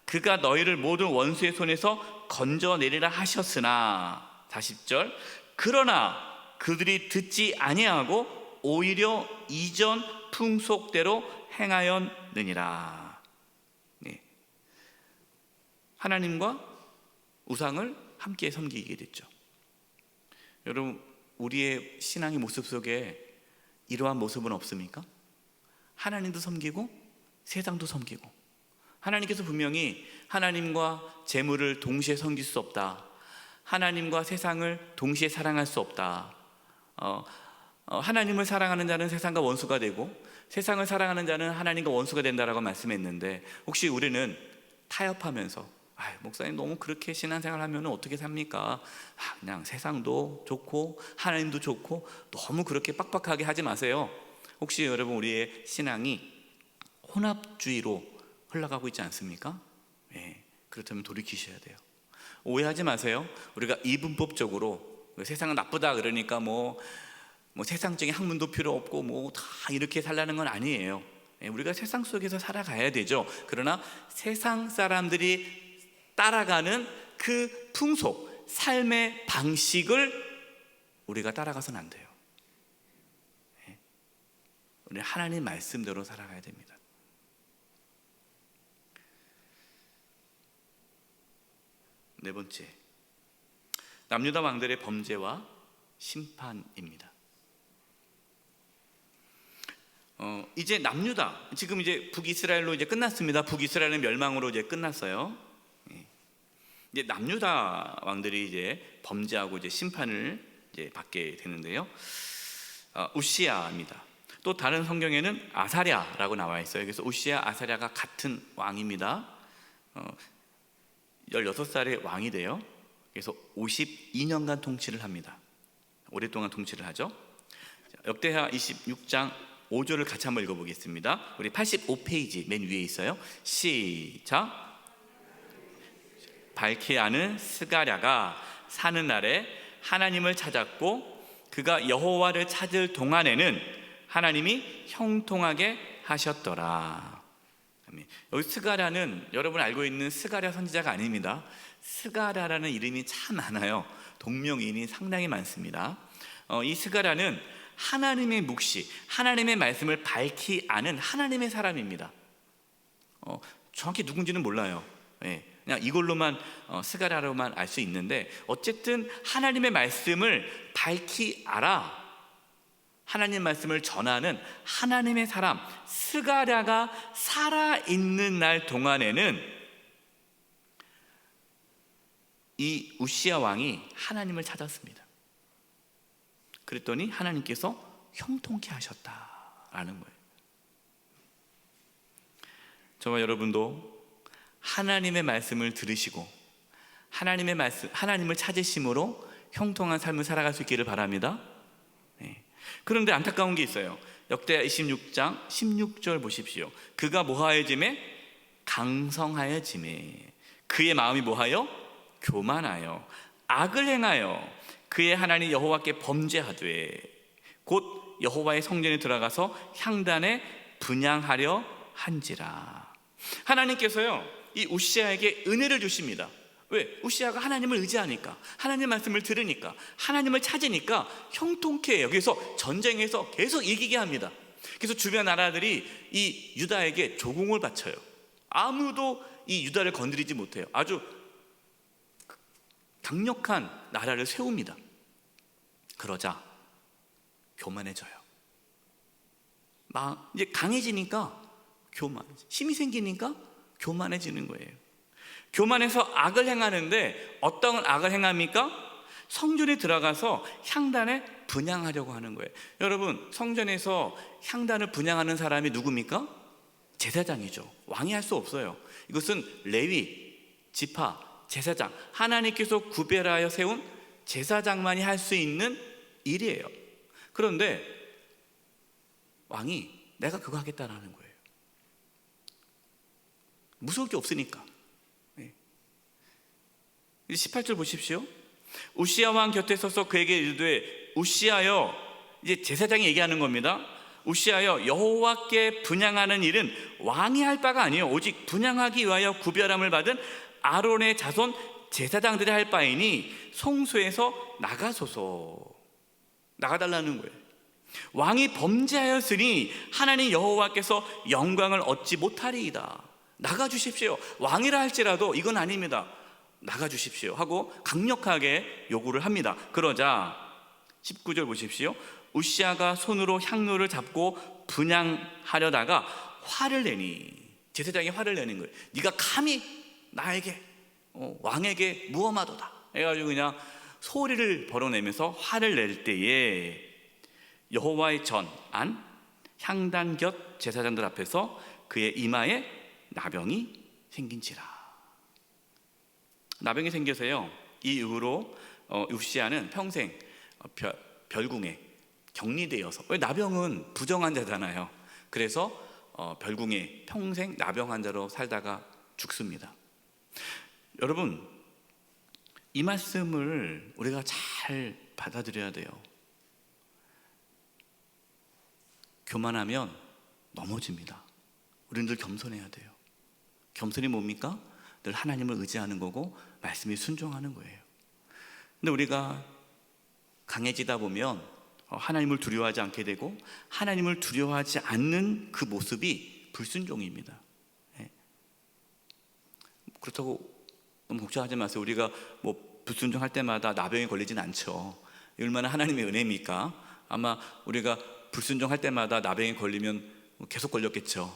그가 너희를 모든 원수의 손에서 건져내리라 하셨으나, 40절, 그러나 그들이 듣지 아니하고 오히려 이전 풍속대로 행하였느니라. 네. 하나님과 우상을 함께 섬기게 됐죠. 여러분, 우리의 신앙의 모습 속에 이러한 모습은 없습니까? 하나님도 섬기고 세상도 섬기고, 하나님께서 분명히 하나님과 재물을 동시에 섬길 수 없다, 하나님과 세상을 동시에 사랑할 수 없다, 하나님을 사랑하는 자는 세상과 원수가 되고 세상을 사랑하는 자는 하나님과 원수가 된다라고 말씀했는데, 혹시 우리는 타협하면서 목사님 너무 그렇게 신앙생활 하면 어떻게 삽니까? 그냥 세상도 좋고 하나님도 좋고 너무 그렇게 빡빡하게 하지 마세요. 혹시 여러분, 우리의 신앙이 혼합주의로 흘러가고 있지 않습니까? 네, 그렇다면 돌이키셔야 돼요. 오해하지 마세요. 우리가 이분법적으로 세상은 나쁘다 그러니까 뭐 세상적인 학문도 필요 없고 뭐 다 이렇게 살라는 건 아니에요. 우리가 세상 속에서 살아가야 되죠. 그러나 세상 사람들이 따라가는 그 풍속, 삶의 방식을 우리가 따라가서는 안 돼요. 우리 하나님 말씀대로 살아가야 됩니다. 네 번째, 남유다 왕들의 범죄와 심판입니다. 이제 남유다, 지금 이제 북이스라엘로 이제 끝났습니다. 북이스라엘은 멸망으로 이제 끝났어요. 이제 남유다 왕들이 이제 범죄하고 이제 심판을 이제 받게 되는데요. 우시야입니다. 또 다른 성경에는 아사랴라고 나와 있어요. 그래서 우시야, 아사랴가 같은 왕입니다. 16살의 왕이 돼요. 그래서 52년간 통치를 합니다. 오랫동안 통치를 하죠. 역대하 26장 5절을 같이 한번 읽어보겠습니다. 우리 85페이지 맨 위에 있어요. 시작. 발키아는 스가랴가 사는 날에 하나님을 찾았고 그가 여호와를 찾을 동안에는 하나님이 형통하게 하셨더라. 여기 스가랴는 여러분 알고 있는 스가랴 선지자가 아닙니다. 스가랴라는 이름이 참 많아요. 동명이인이 상당히 많습니다. 이 스가랴는 하나님의 묵시, 하나님의 말씀을 밝히 아는 하나님의 사람입니다. 정확히 누군지는 몰라요. 그냥 이걸로만 스가랴로만 알 수 있는데, 어쨌든 하나님의 말씀을 밝히 알아 하나님 말씀을 전하는 하나님의 사람 스가랴가 살아있는 날 동안에는 이 우시야 왕이 하나님을 찾았습니다. 그랬더니 하나님께서 형통케 하셨다라는 거예요. 저와 여러분도 하나님의 말씀을 들으시고 하나님을 찾으심으로 형통한 삶을 살아갈 수 있기를 바랍니다. 그런데 안타까운 게 있어요. 역대하 26장 16절 보십시오. 그가 뭐하여짐에? 강성하여짐에. 그의 마음이 뭐하여? 교만하여 악을 행하여 그의 하나님 여호와께 범죄하되 곧 여호와의 성전에 들어가서 향단에 분향하려 한지라. 하나님께서요, 이 우시야에게 은혜를 주십니다. 왜? 우시야가 하나님을 의지하니까, 하나님 말씀을 들으니까, 하나님을 찾으니까 형통케 해요. 그래서 전쟁에서 계속 이기게 합니다. 그래서 주변 나라들이 이 유다에게 조공을 바쳐요. 아무도 이 유다를 건드리지 못해요. 아주 강력한 나라를 세웁니다. 그러자 교만해져요. 이제 강해지니까 힘이 생기니까 교만해지는 거예요. 교만해서 악을 행하는데 어떤 악을 행합니까? 성전에 들어가서 향단에 분향하려고 하는 거예요. 여러분, 성전에서 향단을 분향하는 사람이 누굽니까? 제사장이죠. 왕이 할 수 없어요. 이것은 레위, 지파, 제사장, 하나님께서 구별하여 세운 제사장만이 할 수 있는 일이에요. 그런데 왕이 내가 그거 하겠다라는 거예요. 무서울 게 없으니까. 18절 보십시오. 우시야 왕 곁에 서서 그에게 이르되 우시야여, 이제 제사장이 얘기하는 겁니다. 우시야여, 여호와께 분향하는 일은 왕이 할 바가 아니요 오직 분향하기 위하여 구별함을 받은 아론의 자손 제사장들이 할 바이니 성소에서 나가달라는 거예요. 왕이 범죄하였으니 하나님 여호와께서 영광을 얻지 못하리이다. 나가주십시오. 왕이라 할지라도 이건 아닙니다. 나가주십시오 하고 강력하게 요구를 합니다. 그러자 19절 보십시오. 우시아가 손으로 향로를 잡고 분향하려다가 화를 내니, 제사장이 화를 내는 거예요. 네가 감히 나에게 왕에게 무엄하도다 해가지고 그냥 소리를 벌어내면서 화를 낼 때에 여호와의 전 안 향단 곁 제사장들 앞에서 그의 이마에 나병이 생긴지라. 나병이 생겨서요, 이 이후로 우시아는 평생 별궁에 격리되어서, 왜 나병은 부정한 자잖아요. 그래서 별궁에 평생 나병 환자로 살다가 죽습니다. 여러분, 이 말씀을 우리가 잘 받아들여야 돼요. 교만하면 넘어집니다. 우리는 늘 겸손해야 돼요. 겸손이 뭡니까? 늘 하나님을 의지하는 거고 말씀에 순종하는 거예요. 근데 우리가 강해지다 보면 하나님을 두려워하지 않게 되고, 하나님을 두려워하지 않는 그 모습이 불순종입니다. 그렇다고 너무 걱정하지 마세요. 우리가 뭐 불순종할 때마다 나병에 걸리진 않죠. 얼마나 하나님의 은혜입니까? 아마 우리가 불순종할 때마다 나병에 걸리면 계속 걸렸겠죠.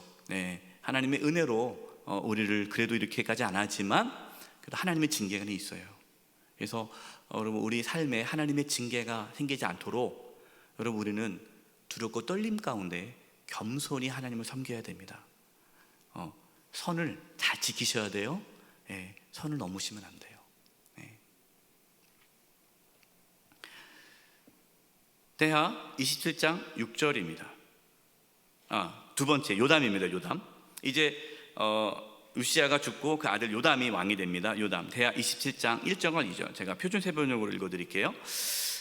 하나님의 은혜로 우리를 그래도 이렇게까지 안 하지만 그래도 하나님의 징계가 있어요. 그래서 여러분, 우리 삶에 하나님의 징계가 생기지 않도록 여러분, 우리는 두렵고 떨림 가운데 겸손히 하나님을 섬겨야 됩니다. 선을 잘 지키셔야 돼요. 선을 넘으시면 안 돼요. 대하 27장 6절입니다. 두 번째 요담입니다. 요담. 이제 우시아가 죽고 그 아들 요담이 왕이 됩니다. 요담. 대하 27장 1절과 2절. 제가 표준 세번역으로 읽어드릴게요.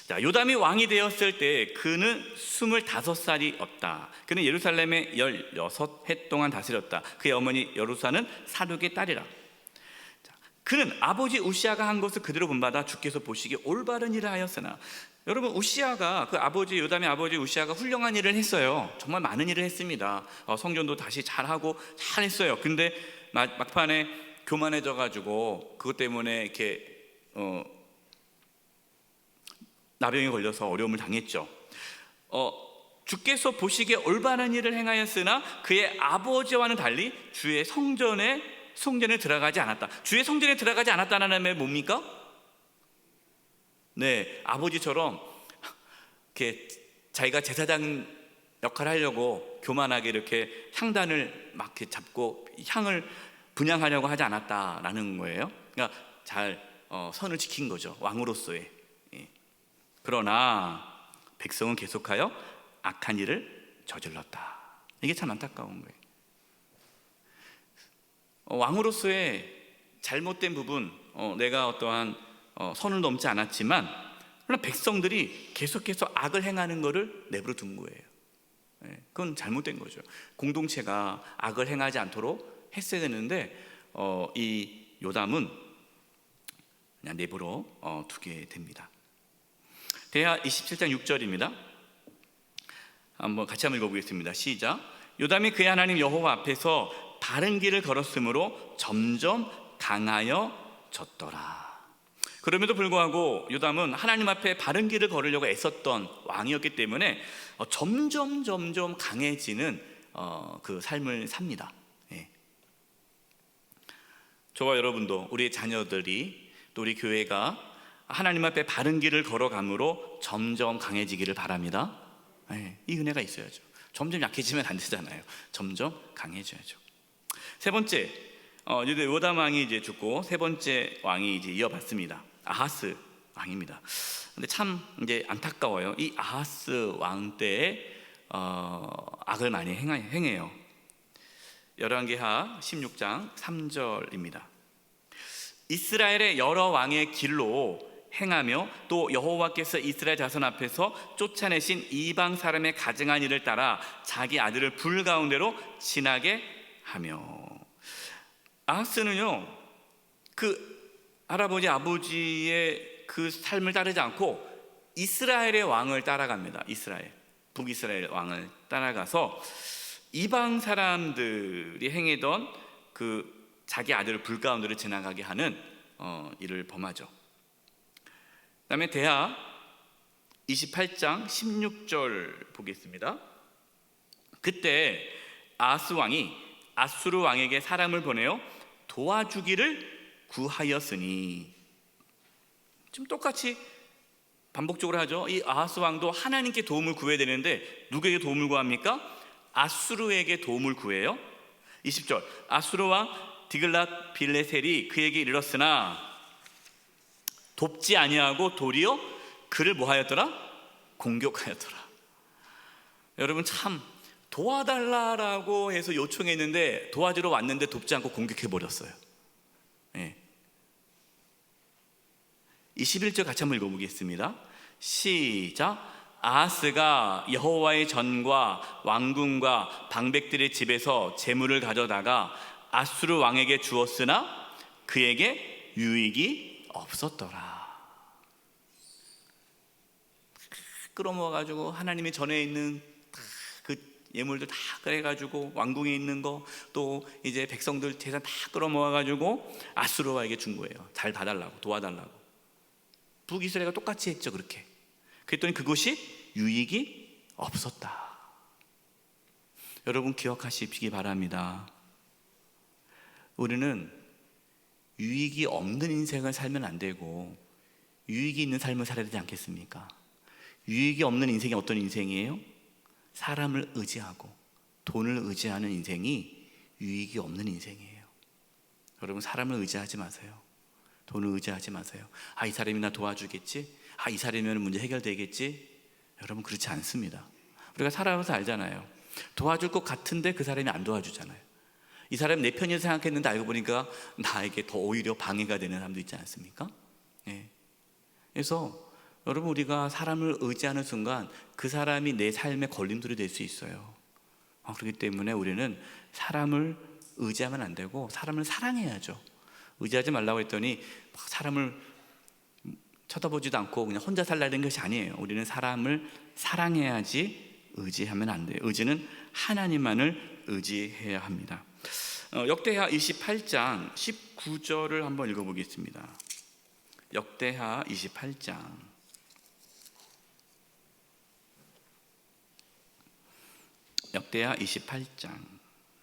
자, 요담이 왕이 되었을 때 그는 25살이었다. 그는 예루살렘에 16해 동안 다스렸다. 그의 어머니 여루사는 사독의 딸이라. 자, 그는 아버지 우시아가 한 것을 그대로 본받아 주께서 보시기에 올바른 일을 하였으나, 여러분, 우시아가, 그 아버지 요담의 아버지 우시아가 훌륭한 일을 했어요. 정말 많은 일을 했습니다. 성전도 다시 잘하고 잘했어요. 근데 막판에 교만해져 가지고 그것 때문에 이렇게 나병에 걸려서 어려움을 당했죠. 주께서 보시기에 올바른 일을 행하였으나 그의 아버지와는 달리 주의 성전에 들어가지 않았다. 주의 성전에 들어가지 않았다는 말은 뭡니까? 아버지처럼 이렇게 자기가 제사장 역할을 하려고 교만하게 이렇게 향단을 막 이렇게 잡고 향을 분향하려고 하지 않았다라는 거예요. 그러니까 잘 선을 지킨 거죠, 왕으로서의. 그러나 백성은 계속하여 악한 일을 저질렀다. 이게 참 안타까운 거예요. 왕으로서의 잘못된 부분, 내가 어떠한 선을 넘지 않았지만, 그러나 백성들이 계속해서 악을 행하는 것을 내버려 둔 거예요. 그건 잘못된 거죠. 공동체가 악을 행하지 않도록 했어야 되는데 이 요담은 그냥 내버려 두게 됩니다. 대하 27장 6절입니다. 같이 한번 읽어보겠습니다. 시작. 요담이 그의 하나님 여호와 앞에서 바른 길을 걸었으므로 점점 강하여졌더라. 그럼에도 불구하고 요담은 하나님 앞에 바른 길을 걸으려고 애썼던 왕이었기 때문에 점점 강해지는 그 삶을 삽니다. 저와 여러분도, 우리의 자녀들이, 또 우리 교회가 하나님 앞에 바른 길을 걸어감으로 점점 강해지기를 바랍니다. 이 은혜가 있어야죠. 점점 약해지면 안 되잖아요. 점점 강해져야죠. 세 번째, 이제 요담 왕이 이제 죽고 세 번째 왕이 이제 이어받습니다. 아하스 왕입니다. 근데 참 이제 안타까워요. 이 아하스 왕 때에 악을 많이 행해요. 열왕기하 16장 3절입니다. 이스라엘의 여러 왕의 길로 행하며 또 여호와께서 이스라엘 자손 앞에서 쫓아내신 이방 사람의 가증한 일을 따라 자기 아들을 불 가운데로 지나게 하며. 아하스는요, 그 할아버지 아버지의 그 삶을 따르지 않고 이스라엘의 왕을 따라갑니다. 이스라엘, 북이스라엘 왕을 따라가서 이방 사람들이 행하던 그 자기 아들을 불 가운데로 지나가게 하는 일을 범하죠. 그다음에 대하 28장 16절 보겠습니다. 그때 아하스 왕이 아수르 왕에게 사람을 보내어 도와주기를 구하였으니, 지금 똑같이 반복적으로 하죠. 이 아하스 왕도 하나님께 도움을 구해야 되는데 누구에게 도움을 구합니까? 아수르에게 도움을 구해요. 20절, 아수르 왕 디글랏 빌레셀이 그에게 이르렀으나 돕지 아니하고 도리어 그를 뭐하였더라? 공격하였더라. 여러분, 참 도와달라고 해서 요청했는데 도와주러 왔는데 돕지 않고 공격해버렸어요. 21절 같이 한번 읽어보겠습니다. 시작. 아하스가 여호와의 전과 왕궁과 방백들의 집에서 재물을 가져다가 아수르 왕에게 주었으나 그에게 유익이 없었더라. 끌어모아가지고 하나님의 전에 있는 그 예물들 다 그래가지고 왕궁에 있는 거, 또 이제 백성들 재산 다 끌어모아가지고 아수르 왕에게 준 거예요. 잘 봐달라고, 도와달라고. 북이스라엘과 똑같이 했죠. 그렇게 그랬더니 그것이 유익이 없었다. 여러분 기억하시기 바랍니다. 우리는 유익이 없는 인생을 살면 안 되고 유익이 있는 삶을 살아야 되지 않겠습니까? 유익이 없는 인생이 어떤 인생이에요? 사람을 의지하고 돈을 의지하는 인생이 유익이 없는 인생이에요. 여러분, 사람을 의지하지 마세요. 돈을 의지하지 마세요. 이 사람이 나 도와주겠지? 이 사람이면 문제 해결되겠지? 여러분, 그렇지 않습니다. 우리가 살아가면서 알잖아요. 도와줄 것 같은데 그 사람이 안 도와주잖아요. 이 사람이 내 편이라고 생각했는데 알고 보니까 나에게 더 오히려 방해가 되는 사람도 있지 않습니까? 그래서 여러분, 우리가 사람을 의지하는 순간 그 사람이 내 삶의 걸림돌이 될 수 있어요. 그렇기 때문에 우리는 사람을 의지하면 안 되고 사람을 사랑해야죠. 의지하지 말라고 했더니 사람을 쳐다보지도 않고 그냥 혼자 살라는 것이 아니에요. 우리는 사람을 사랑해야지 의지하면 안 돼요. 의지는 하나님만을 의지해야 합니다. 역대하 28장 19절을 한번 읽어보겠습니다. 역대하 28장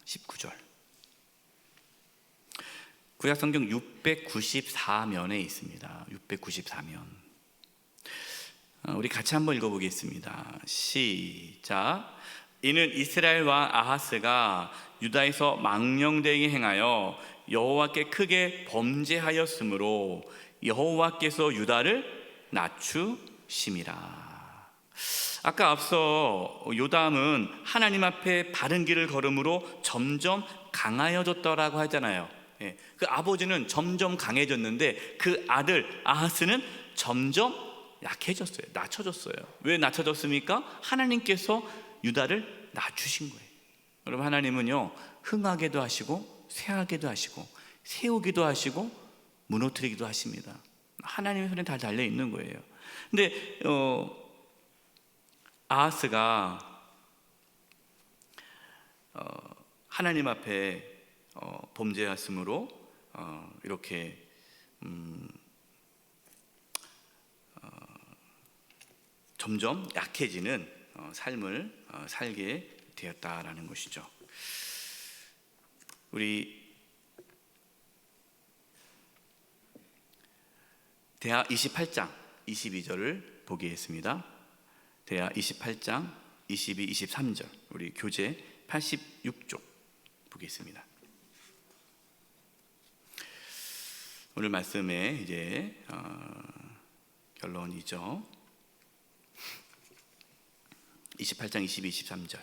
19절. 구약성경 694면에 있습니다. 694면. 우리 같이 한번 읽어보겠습니다. 시작. 이는 이스라엘 왕 아하스가 유다에서 망령되게 행하여 여호와께 크게 범죄하였으므로 여호와께서 유다를 낮추심이라. 아까 앞서 요담은 하나님 앞에 바른 길을 걸음으로 점점 강하여졌더라고 하잖아요. 그 아버지는 점점 강해졌는데 그 아들 아하스는 점점 약해졌어요. 낮춰졌어요. 왜 낮춰졌습니까? 하나님께서 유다를 낮추신 거예요. 여러분, 하나님은요, 흥하게도 하시고 쇠하게도 하시고 세우기도 하시고 무너뜨리기도 하십니다. 하나님의 손에 다 달려 있는 거예요. 근데 아하스가 하나님 앞에 범죄했으므로 이렇게 점점 약해지는 삶을 살게 되었다라는 것이죠. 우리 대하 28장 22절을 보겠습니다. 대하 28장 22, 23절, 우리 교재 86쪽 보겠습니다. 오늘 말씀의 이제 결론이죠. 28장 22, 23절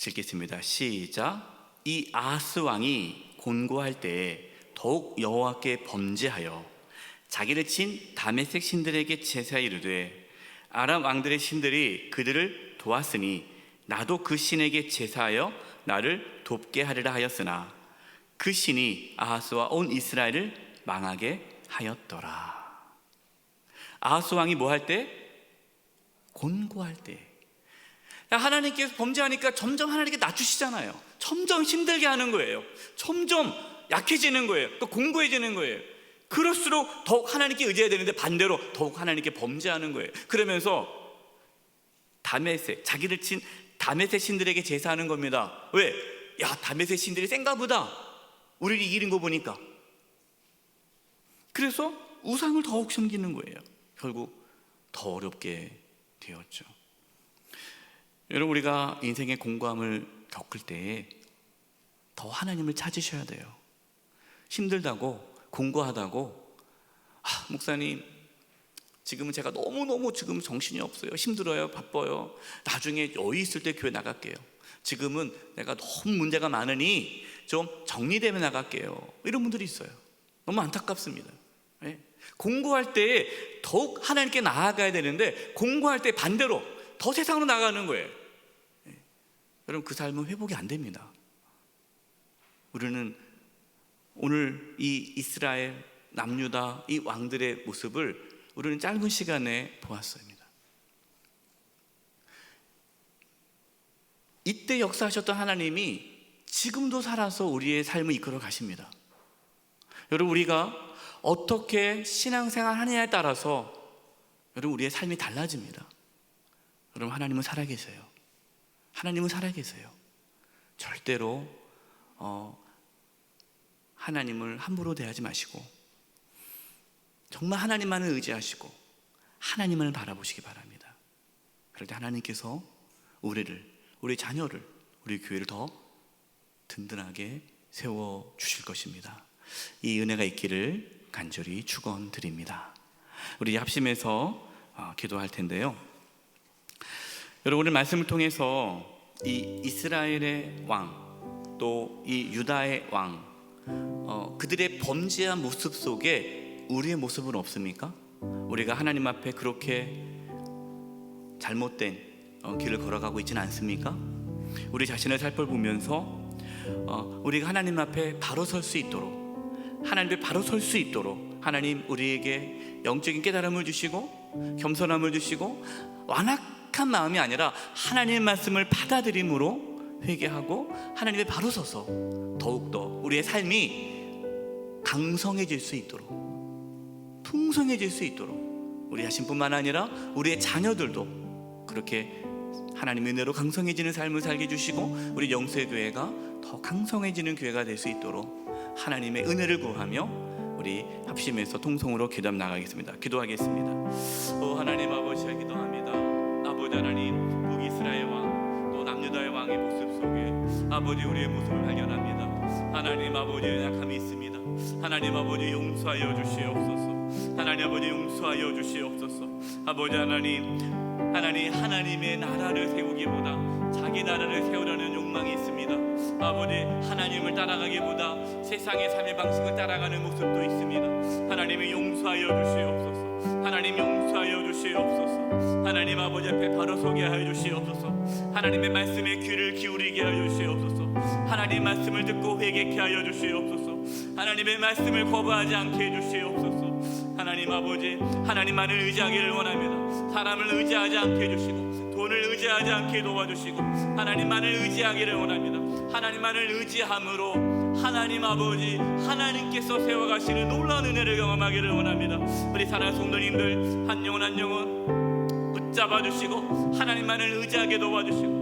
읽겠습니다. 시작. 이 아하스 왕이 곤고할 때에 더욱 여호와께 범죄하여 자기를 친 다메섹 신들에게 제사에 이르되 아람 왕들의 신들이 그들을 도왔으니 나도 그 신에게 제사하여 나를 돕게 하리라 하였으나 그 신이 아하스와 온 이스라엘을 망하게 하였더라. 아하스 왕이 뭐 할 때? 곤고할 때. 하나님께서 범죄하니까 점점 하나님께 낮추시잖아요. 점점 힘들게 하는 거예요. 점점 약해지는 거예요. 또 공고해지는 거예요. 그럴수록 더욱 하나님께 의지해야 되는데 반대로 더욱 하나님께 범죄하는 거예요. 그러면서 다메섹, 자기를 친 다메섹 신들에게 제사하는 겁니다. 왜? 야, 다메섹 신들이 센가 보다. 우리를 이기는 거 보니까. 그래서 우상을 더욱 섬기는 거예요. 결국 더 어렵게 되었죠. 여러분, 우리가 인생의 공고함을 겪을 때에 더 하나님을 찾으셔야 돼요. 힘들다고, 공고하다고, 목사님 지금은 제가 너무너무 지금 정신이 없어요. 힘들어요. 바빠요. 나중에 여유 있을 때 교회 나갈게요. 지금은 내가 너무 문제가 많으니 좀 정리되면 나갈게요. 이런 분들이 있어요. 너무 안타깝습니다. 네. 공고할 때 더욱 하나님께 나아가야 되는데 공고할 때 반대로 더 세상으로 나가는 거예요. 네. 여러분, 그 삶은 회복이 안 됩니다. 우리는 오늘 이 이스라엘, 남유다 이 왕들의 모습을 우리는 짧은 시간에 보았습니다. 이때 역사하셨던 하나님이 지금도 살아서 우리의 삶을 이끌어 가십니다. 여러분, 우리가 어떻게 신앙생활 하느냐에 따라서 여러분 우리의 삶이 달라집니다. 여러분, 하나님은 살아계세요. 하나님은 살아계세요. 절대로 하나님을 함부로 대하지 마시고 정말 하나님만을 의지하시고 하나님을 바라보시기 바랍니다. 그럴 때 하나님께서 우리를, 우리 자녀를, 우리 교회를 더 든든하게 세워주실 것입니다. 이 은혜가 있기를 간절히 축원드립니다. 우리 합심해서 기도할 텐데요. 여러분, 오늘 말씀을 통해서 이 이스라엘의 왕, 또 이 유다의 왕, 그들의 범죄한 모습 속에 우리의 모습은 없습니까? 우리가 하나님 앞에 그렇게 잘못된 길을 걸어가고 있지는 않습니까? 우리 자신을 살펴보면서 우리가 하나님 앞에 바로 설 수 있도록, 하나님 앞에 바로 설 수 있도록 하나님 우리에게 영적인 깨달음을 주시고 겸손함을 주시고 완악한 마음이 아니라 하나님의 말씀을 받아들임으로 회개하고 하나님의 바로 서서 더욱더 우리의 삶이 강성해질 수 있도록, 풍성해질 수 있도록 우리 자신뿐만 아니라 우리의 자녀들도 그렇게 하나님의 은혜로 강성해지는 삶을 살게 해주시고 우리 영세교회가 더 강성해지는 교회가 될 수 있도록 하나님의 은혜를 구하며 우리 합심해서 통성으로 기도 나가겠습니다. 기도하겠습니다. 하나님 아버지, 기도합니다. 아버지 하나님, 북이스라엘 왕, 또 남유다의 왕의 모습 속에 아버지 우리의 모습을 발견합니다. 하나님 아버지, 약함이 있습니다. 하나님 아버지, 용서하여 주시옵소서. 하나님 아버지, 용서하여 주시옵소서. 아버지 하나님, 하나님의 나라를 세우기보다 자기 나라를 세우려는 욕망이 있습니다. 아버지, 하나님을 따라가기보다 세상의 삶의 방식을 따라가는 모습도 있습니다. 하나님이 용서하여 주시옵소서. 하나님 용서하여 주시옵소서. 하나님 아버지 앞에 바로 서게 하여 주시옵소서. 하나님의 말씀에 귀를 기울이게 하여 주시옵소서. 하나님 말씀을 듣고 회개케 하여 주시옵소서. 하나님의 말씀을 거부하지 않게 해주시옵소서. 하나님 아버지, 하나님만을 의지하기를 원합니다. 사람을 의지하지 않게 해주시고 돈을 의지하지 않게 도와주시고 하나님만을 의지하기를 원합니다. 하나님만을 의지함으로 하나님 아버지, 하나님께서 세워가시는 놀라운 은혜를 경험하기를 원합니다. 우리 사랑하는 성도님들 한 영혼 한 영혼 붙잡아주시고 하나님만을 의지하게 도와주시고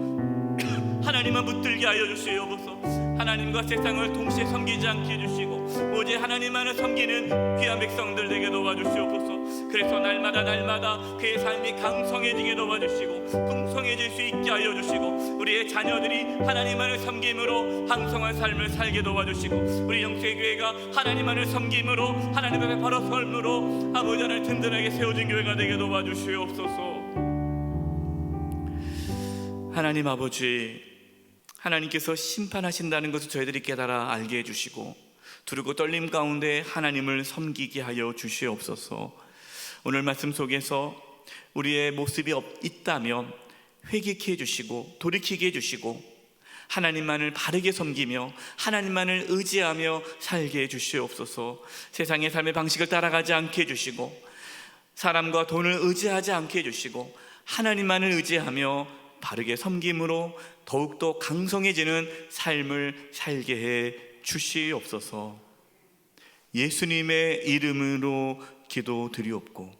하나님만 붙들게 하여 주시옵소서. 하나님과 세상을 동시에 섬기지 않게 해주시고 오직 하나님만을 섬기는 귀한 백성들 되게 도와주시옵소서. 그래서 날마다 그의 삶이 강성해지게 도와주시고 풍성해질 수 있게 하여 주시고 우리의 자녀들이 하나님만을 섬김으로 항성한 삶을 살게 도와주시고 우리 영세교회가 하나님만을 섬김으로 하나님 앞에 바로 설므로 아버지 하나님 든든하게 세워진 교회가 되게 도와주시옵소서. 하나님 아버지, 하나님께서 심판하신다는 것을 저희들이 깨달아 알게 해주시고 두렵고 떨림 가운데 하나님을 섬기게 하여 주시옵소서. 오늘 말씀 속에서 우리의 모습이 있다면 회개케 해주시고 돌이키게 해주시고 하나님만을 바르게 섬기며 하나님만을 의지하며 살게 해주시옵소서. 세상의 삶의 방식을 따라가지 않게 해주시고 사람과 돈을 의지하지 않게 해주시고 하나님만을 의지하며 바르게 섬김으로 더욱더 강성해지는 삶을 살게 해 주시옵소서. 예수님의 이름으로 기도드리옵고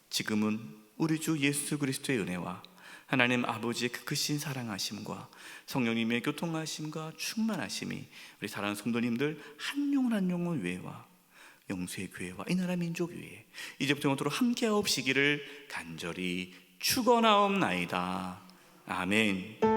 지금은 우리 주 예수 그리스도의 은혜와 하나님 아버지의 그 크신 사랑하심과 성령님의 교통하심과 충만하심이 우리 사랑하는 성도님들 한 영혼 한 영혼 외와 영수의 교회와 이 나라 민족 위에 이제부터 영원토록 함께하옵시기를 간절히 축원하옵나이다. 아멘.